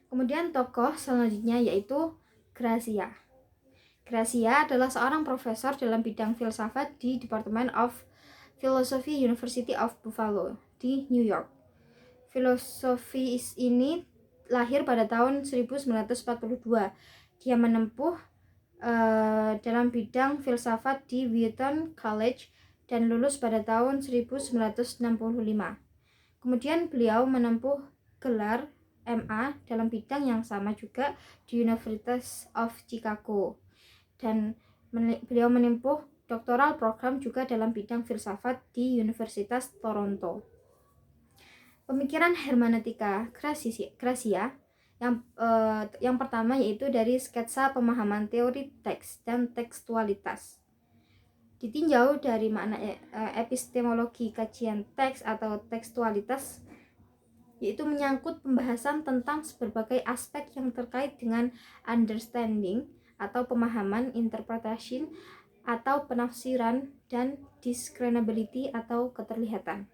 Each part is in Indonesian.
Kemudian tokoh selanjutnya yaitu Grazia. Grazia adalah seorang profesor dalam bidang filsafat di Department of Philosophy University of Buffalo di New York. Filosofis ini lahir pada tahun 1942. Dia menempuh dalam bidang filsafat di Wheaton College dan lulus pada tahun 1965. Kemudian beliau menempuh gelar MA dalam bidang yang sama juga di University of Chicago, dan beliau menempuh doktoral program juga dalam bidang filsafat di Universitas Toronto. Pemikiran hermeneutika Grazia yang pertama yaitu dari sketsa pemahaman teori teks dan tekstualitas. Ditinjau dari makna epistemologi kajian teks atau tekstualitas, yaitu menyangkut pembahasan tentang berbagai aspek yang terkait dengan understanding atau pemahaman, interpretation atau penafsiran, dan discernibility atau keterlihatan.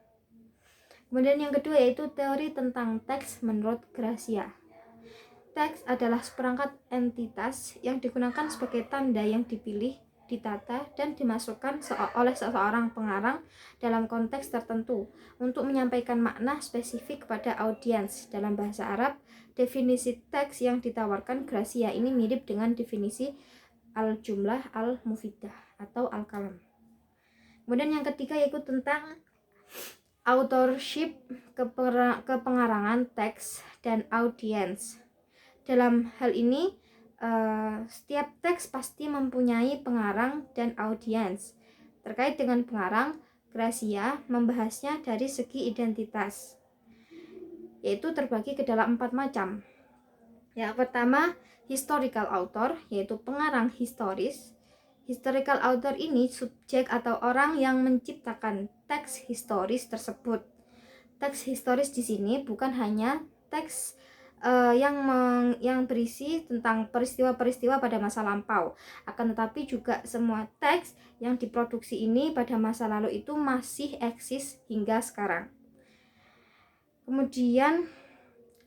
Kemudian yang kedua yaitu teori tentang teks menurut Grazia. Teks adalah seperangkat entitas yang digunakan sebagai tanda yang dipilih, ditata, dan dimasukkan oleh seseorang pengarang dalam konteks tertentu untuk menyampaikan makna spesifik kepada audiens. Dalam bahasa Arab, definisi teks yang ditawarkan Grazia ini mirip dengan definisi al-jumlah al-mufidah atau al-kalam. Kemudian yang ketiga yaitu tentang authorship, kepengarangan teks, dan audiens. Dalam hal ini, setiap teks pasti mempunyai pengarang dan audiens. Terkait dengan pengarang, Grazia membahasnya dari segi identitas, yaitu terbagi ke dalam 4 macam. Yang pertama, historical author, yaitu pengarang historis. Historical author ini subjek atau orang yang menciptakan teks historis tersebut. Teks historis di sini bukan hanya teks yang berisi tentang peristiwa-peristiwa pada masa lampau, akan tetapi juga semua teks yang diproduksi ini pada masa lalu itu masih eksis hingga sekarang. Kemudian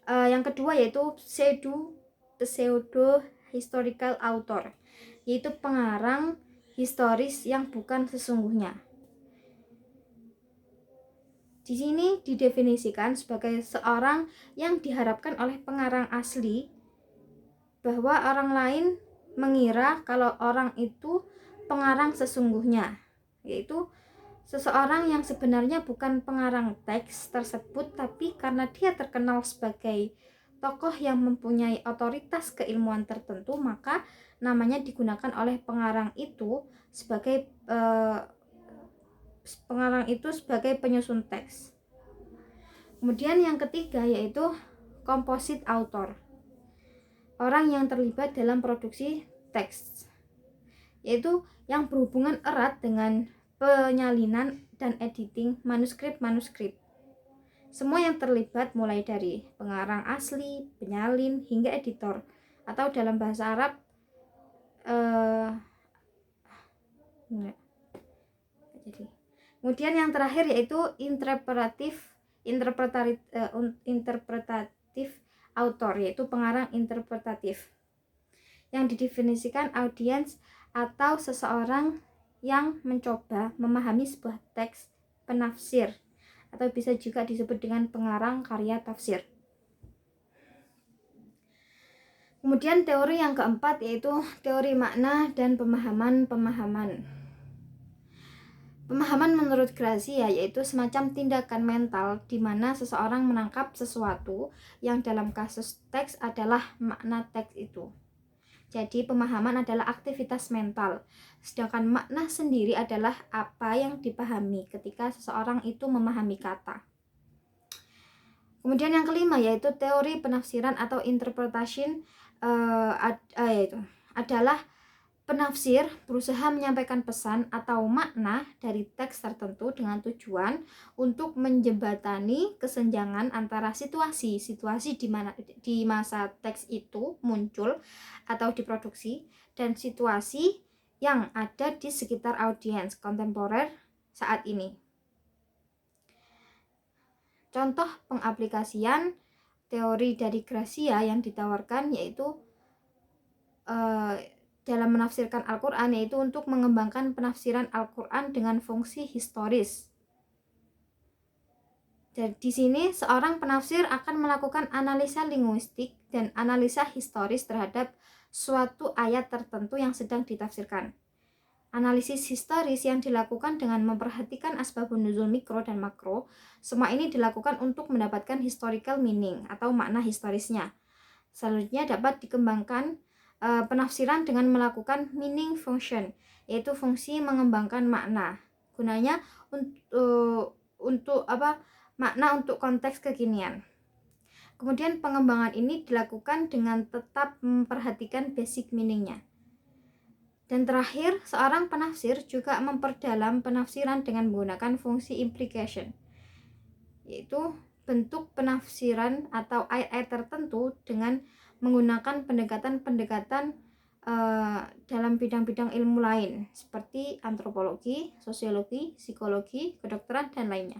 yang kedua yaitu pseudo historical author, yaitu pengarang historis yang bukan sesungguhnya. Di sini didefinisikan sebagai seorang yang diharapkan oleh pengarang asli bahwa orang lain mengira kalau orang itu pengarang sesungguhnya, yaitu seseorang yang sebenarnya bukan pengarang teks tersebut, tapi karena dia terkenal sebagai tokoh yang mempunyai otoritas keilmuan tertentu, maka namanya digunakan oleh pengarang itu sebagai penyusun teks. Kemudian yang ketiga yaitu composite author, orang yang terlibat dalam produksi teks, yaitu yang berhubungan erat dengan penyalinan dan editing manuskrip. Semua yang terlibat mulai dari pengarang asli, penyalin, hingga editor, atau dalam bahasa Arab Kemudian yang terakhir yaitu interpretatif author, yaitu pengarang interpretatif, yang didefinisikan audiens atau seseorang yang mencoba memahami sebuah teks penafsir, atau bisa juga disebut dengan pengarang karya tafsir. Kemudian teori yang keempat yaitu teori makna dan pemahaman. Pemahaman menurut Grazia yaitu semacam tindakan mental di mana seseorang menangkap sesuatu yang dalam kasus teks adalah makna teks itu. Jadi pemahaman adalah aktivitas mental, sedangkan makna sendiri adalah apa yang dipahami ketika seseorang itu memahami kata. Kemudian yang kelima yaitu teori penafsiran atau interpretation, yaitu adalah penafsir berusaha menyampaikan pesan atau makna dari teks tertentu dengan tujuan untuk menjembatani kesenjangan antara situasi di masa teks itu muncul atau diproduksi dan situasi yang ada di sekitar audiens kontemporer saat ini. Contoh pengaplikasian teori dari Gracia yang ditawarkan yaitu dalam menafsirkan Al-Quran, yaitu untuk mengembangkan penafsiran Al-Quran dengan fungsi historis. Dan di sini seorang penafsir akan melakukan analisa linguistik dan analisa historis terhadap suatu ayat tertentu yang sedang ditafsirkan. Analisis historis yang dilakukan dengan memperhatikan asbabun nuzul mikro dan makro, semua ini dilakukan untuk mendapatkan historical meaning atau makna historisnya. Selanjutnya dapat dikembangkan penafsiran dengan melakukan meaning function, yaitu fungsi mengembangkan makna. Gunanya untuk makna untuk konteks kekinian. Kemudian pengembangan ini dilakukan dengan tetap memperhatikan basic meaningnya. Dan terakhir, seorang penafsir juga memperdalam penafsiran dengan menggunakan fungsi implication, yaitu bentuk penafsiran atau ayat-ayat tertentu dengan menggunakan pendekatan-pendekatan dalam bidang-bidang ilmu lain seperti antropologi, sosiologi, psikologi, kedokteran, dan lainnya.